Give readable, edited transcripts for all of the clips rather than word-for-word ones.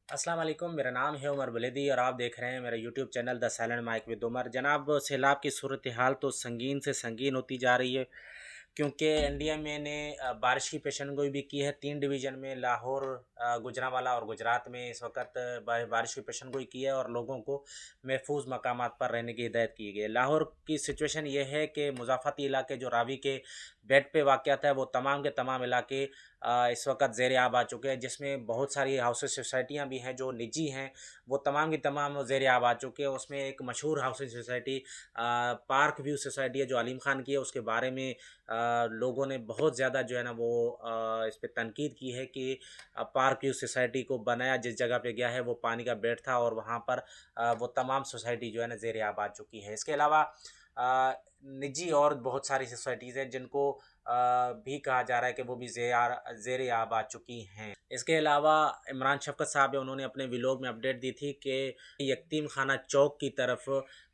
अस्सलाम वालेकुम। मेरा नाम है उमर वलीदी और आप देख रहे हैं मेरा YouTube channel the silent mic with Umar. जनाब, सैलाब की सूरत हाल तो संगीन से संगीन होती जा रही है, क्योंकि एनडीएमए ने बारिश की पेशन गोई भी की है। 3 डिवीज़न में लाहौर, गुजरांवाला और गुजरात में इस वक्त बारिश की पेशन गोई की है और लोगों को महफूज मकामात पर रहने की हिदायत की गई है। लाहौर की सिचुएशन ये है कि मुज़ाफ़ती इलाके जो रावी के बेड पे वाक़यात है, वो तमाम के तमाम इलाके इस वक्त ज़ेर आब आ चुके हैं, जिसमें बहुत सारी हाउसिंग सोसाइटियाँ भी हैं जो निजी हैं, वो तमाम की तमाम ज़ेर आब आ चुके हैं। उसमें एक मशहूर housing society park view society है जो अलीम खान की है। उसके बारे में लोगों ने बहुत ज़्यादा जो है ना वो इस पे तनकीद की है कि पार्क व्यू सोसाइटी को बनाया जिस जगह पे गया है वो पानी का बेड था और वहाँ पर वो तमाम सोसाइटी जो है ना ज़ेर आब आ चुकी है। इसके अलावा निजी और बहुत सारी सोसाइटीज़ हैं जिनको भी कहा जा रहा है कि वो भी ज़ेर आब आ चुकी हैं। इसके अलावा इमरान शफ़क़त साहब है, उन्होंने अपने व्लॉग में अपडेट दी थी कि यतीम खाना चौक की तरफ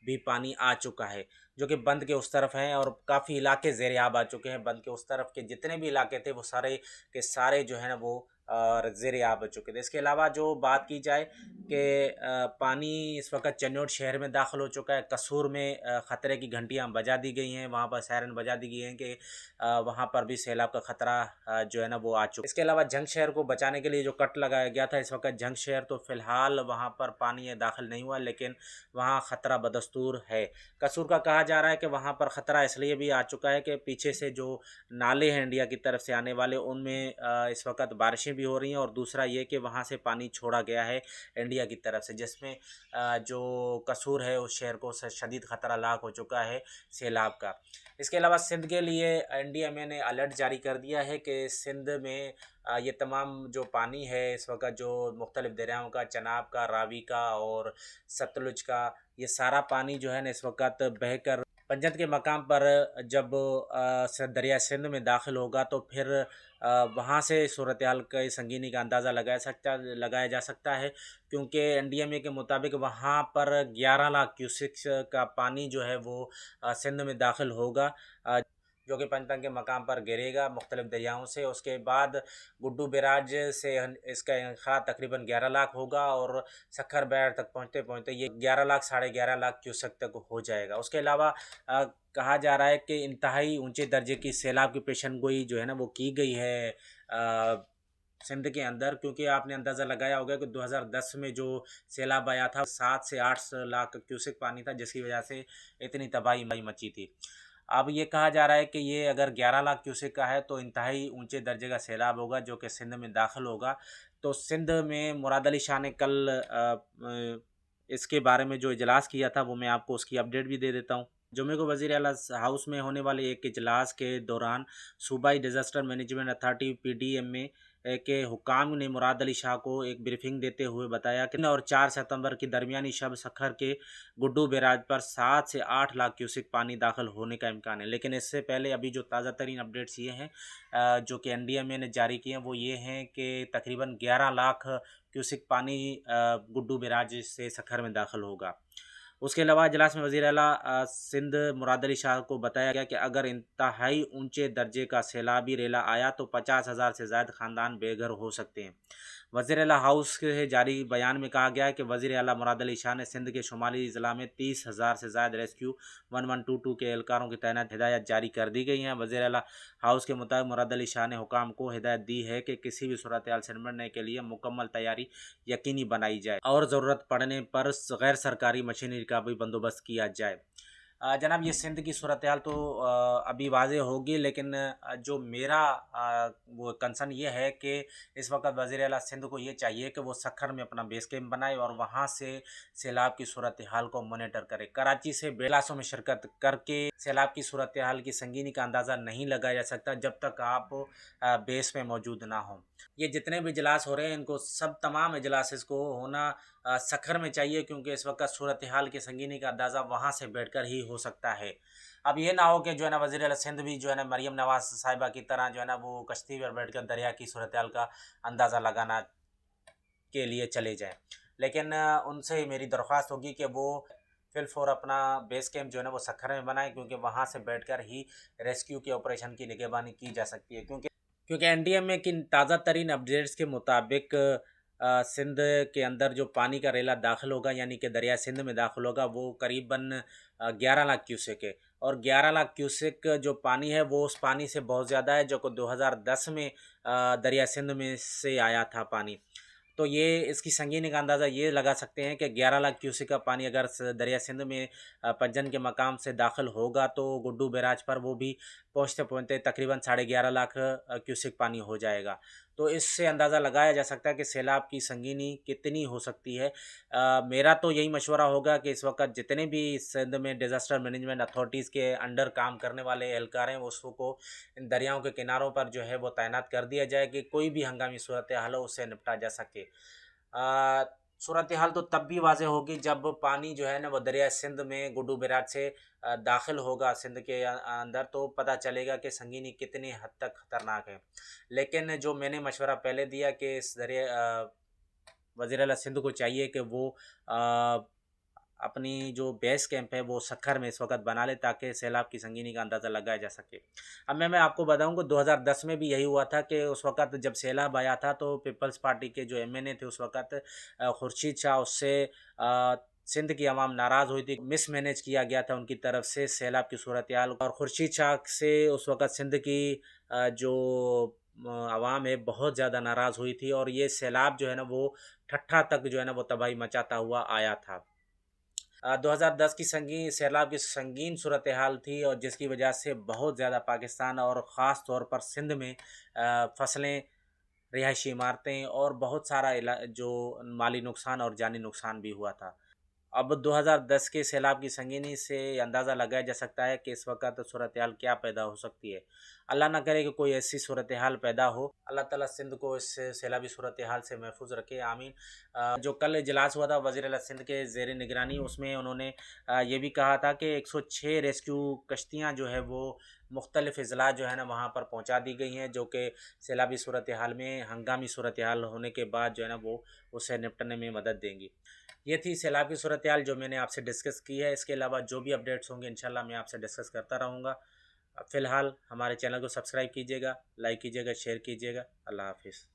भी पानी आ चुका है, जो कि बंद के उस तरफ है और काफ़ी इलाके ज़ेर आब आ चुके हैं। बंद के उस तरफ के जितने भी इलाके थे वो सारे के सारे जो है ना वो ज़ेर आब आ चुके थे। इसके अलावा जो बात की जाए कि पानी इस वक्त चन्नौर शहर में दाखिल हो चुका है। कसूर में ख़तरे की घंटियाँ बजा दी गई हैं, वहाँ पर सायरन बजा दी गई हैं कि वहाँ पर भी सैलाब का ख़तरा जो है ना वो आ चुका है। इसके अलावा जंग शहर को बचाने के लिए जो कट लगाया गया था, इस वक्त जंग शहर तो फ़िलहाल वहाँ पर पानी दाखिल नहीं हुआ, लेकिन वहाँ ख़तरा बदस्तूर है। कसूर का कहा जा रहा है कि वहाँ पर ख़तरा इसलिए भी आ चुका है कि पीछे से जो नाले हैं इंडिया की तरफ से आने वाले, उनमें इस वक्त बारिशें भी हो रही हैं और दूसरा ये कि वहाँ से पानी छोड़ा गया है इंडिया की तरफ से, जिसमें जो कसूर है उस शहर को शदीद ख़तरा लाक हो चुका है सैलाब का। इसके अलावा सिंध के लिए एनडीएमए ने अलर्ट जारी कर दिया है कि सिंध में ये तमाम जो पानी है इस वक्त जो मुख्तलिफ़ दरियाओं का, चनाब का, रावी का और सतलुज का, ये सारा पानी जो है ना इस वक्त बहकर पंजत के मकाम पर जब दरिया सिंध में दाखिल होगा तो फिर वहाँ से सूरत हाल की संगीनी का अंदाज़ा लगाया जा सकता है, क्योंकि एनडीएमए के मुताबिक वहाँ पर 11 लाख क्यूसिक्स का पानी जो है वो सिंध में दाखिल होगा, जो कि पंचतंग के मकाम पर गिरेगा मुख्तलिफ़ दरियाओं से। उसके बाद गुड्डू बैराज से इसका इंखा तकरीबन 11 लाख होगा और सक्खर बैर तक पहुँचते पहुँचते ये 11 लाख, साढ़े 11 लाख क्यूसेक तक हो जाएगा। उसके अलावा कहा जा रहा है कि इंतहाई ऊंचे दर्जे की सैलाब की पेशन गोई जो है ना वो की गई है सिंध के अंदर, क्योंकि आपने अंदाज़ा लगाया होगा कि 2010 में जो सैलाब आया था 7 से 8 लाख क्यूसेक पानी था, जिसकी वजह से इतनी तबाही मची थी। अब ये कहा जा रहा है कि ये अगर 11 लाख क्यूसेक का है तो इंतहाई ऊंचे दर्जे का सैलाब होगा जो कि सिंध में दाखिल होगा। तो सिंध में मुराद अली शाह ने कल इसके बारे में जो इजलास किया था वो मैं आपको उसकी अपडेट भी दे देता हूँ। जुमे को वज़ीर आला हाउस में होने वाले एक इजलास के दौरान सूबाई डिज़ास्टर मैनेजमेंट अथॉरिटी पीडीएम में के हुकाम ने मुराद अली शाह को एक ब्रीफिंग देते हुए बताया कि 3 और 4 सितंबर की दरमियानी शब सखर के गुड्डू बैराज पर 7 से 8 लाख क्यूसेक पानी दाखिल होने का इम्कान है। लेकिन इससे पहले अभी जो ताज़ा तरीन अपडेट्स ये हैं जो कि एनडीएमए ने जारी किए हैं, वो ये हैं कि तकरीबन 11 लाख क्यूसेक पानी गुड्डू बैराज से सखर में दाखिल होगा। उसके अलावा इजलास में वज़ीर आला सिंध मुराद अली शाह को बताया गया कि अगर इंतहाई ऊंचे दर्जे का सैलाबी रेला आया तो 50,000 से ज़ायद ख़ानदान बेघर हो सकते हैं। वज़ीर आला हाउस के जारी बयान में कहा गया है कि वज़ीर आला मुराद अली शाह ने सिंध के शुमाली ज़िला में 30,000 से ज़ायद रेस्क्यू 1122 के एहलकारों की तैनात हिदायत जारी कर दी गई हैं। वज़ीर आला हाउस के मुताबिक मुराद अली शाह ने हुकाम को हिदायत दी है कि किसी भी सूरत हाल से निपटने के लिए मुकम्मल तैयारी यकीनी बनाई जाए और ज़रूरत पड़ने पर गैर सरकारी मशीनरी का भी बंदोबस्त किया जाए। जनाब, ये सिंध की सूरत हाल तो अभी वाज़ेह होगी, लेकिन जो मेरा वो कंसर्न ये है कि इस वक्त वज़ीर आला सिंध को ये चाहिए कि वो सखर में अपना बेस कैंप बनाए और वहाँ से सैलाब की सूरत हाल को मॉनिटर करे। कराची से बेलासों में शिरकत करके सैलाब की सूरत हाल की संगीनी का अंदाज़ा नहीं लगाया जा सकता जब तक आप बेस में मौजूद ना हों। ये जितने भी इजलास हो रहे हैं इनको सब तमाम इजलास को होना सखर में चाहिए, क्योंकि इस वक्त सूरत हाल की संगीनी का अंदाज़ा वहाँ से बैठकर ही हो सकता है। अब ये ना हो कि जो है ना वज़ीर आला सिंध भी जो है ना मरीम नवाज़ साहिबा की तरह जो है ना वो कश्ती पर बैठकर दरिया की सूरत हाल का अंदाज़ा लगाना के लिए चले जाएँ। लेकिन उनसे मेरी दरख्वास्त होगी कि वो फ़िलफ़ौर अपना बेस कैंप जो है ना वो सखर में बनाएँ, क्योंकि वहाँ से बैठकर ही रेस्क्यू के ऑपरेशन की निगरानी की जा सकती है। क्योंकि एनडीएमए की ताज़ा तरीन अपडेट्स के मुताबिक सिंध के अंदर जो पानी का रेला दाखिल होगा, यानी कि दरिया सिंध में दाखिल होगा, वो करीबन 11 लाख क्यूसेक है। और 11 लाख क्यूसेक जो पानी है वो उस पानी से बहुत ज़्यादा है जो कि 2010 में दरिया सिंध में से आया था पानी। तो ये इसकी संगीनी का अंदाज़ा ये लगा सकते हैं कि 11 लाख क्यूसेक का पानी अगर दरिया सिंध में पंजन के मकाम से दाखिल होगा तो गुड्डू बैराज पर वो भी पहुँचते पहुँचते तकरीबन 11.5 लाख क्यूसेक पानी हो जाएगा। तो इससे अंदाज़ा लगाया जा सकता है कि सैलाब की संगीनी कितनी हो सकती है। मेरा तो यही मशवरा होगा कि इस वक्त जितने भी सिंध में डिज़ास्टर मैनेजमेंट अथॉरिटीज़ के अंडर काम करने वाले एहलकार हैं, उसको इन दरियाओं के किनारों पर जो है वो तैनात कर दिया जाए कि कोई भी हंगामी सूरत हाल हो उससे निपटा जा सके। सूरत हाल तो तब भी वाज़ेह होगी जब पानी जो है ना वो दरिया सिंध में गुड्डू बैराज से दाखिल होगा सिंध के अंदर, तो पता चलेगा कि संगीनी कितनी हद तक ख़तरनाक है। लेकिन जो मैंने मशवरा पहले दिया कि इस दरिया वज़ीर आला सिंध को चाहिए कि वो अपनी जो बेस कैंप है वो सक्खर में इस वक्त बना ले ताकि सैलाब की संगीनी का अंदाज़ा लगाया जा सके। अब मैं आपको बताऊं कि 2010 में भी यही हुआ था कि उस वक्त जब सैलाब आया था तो पीपल्स पार्टी के जो एमएनए थे उस वक्त खुर्शीद शाह, उससे सिंध की आवाम नाराज़ हुई थी, मिसमैनेज किया गया था उनकी तरफ से सैलाब की सूरत हाल, और खुर्शीद शाह से उस वक्त सिंध की जो आवाम है बहुत ज़्यादा नाराज़ हुई थी और ये सैलाब जो है ना वो ठट्ठा तक जो है ना वो तबाही मचाता हुआ आया था। 2010 की सैलाब की संगीन सूरत हाल थी और जिसकी वजह से बहुत ज़्यादा पाकिस्तान और ख़ास तौर पर सिंध में फसलें, रिहायशी इमारतें और बहुत सारा जो माली नुकसान और जानी नुकसान भी हुआ था। अब 2010 के सैलाब की संगीनी से अंदाज़ा लगाया जा सकता है कि इस वक्त सूरत हाल क्या पैदा हो सकती है। अल्लाह ना करे कि कोई ऐसी सूरत हाल पैदा हो। अल्लाह ताला सिंध को इस सैलाबी सूरत हाल से महफूज रखे, आमीन। जो कल इजलास हुआ था वज़ीर आला सिंध के ज़ेर निगरानी, उसमें उन्होंने ये भी कहा था कि 106 रेस्क्यू कश्तियाँ जो है वो मुख्तलिफ़ अज़ला जो है ना वहाँ पर पहुँचा दी गई हैं, जो कि सैलाबी सूरत हाल में हंगामी सूरत हाल होने के बाद जो है ना वो उससे निपटने में मदद देंगी। ये थी सैलाब की सूरत हाल जो मैंने आपसे डिस्कस की है। इसके अलावा जो भी अपडेट्स होंगे इंशाल्लाह मैं आपसे डिस्कस करता रहूँगा। फ़िलहाल हमारे चैनल को सब्सक्राइब कीजिएगा, लाइक कीजिएगा, शेयर कीजिएगा। अल्लाह हाफ़िज़।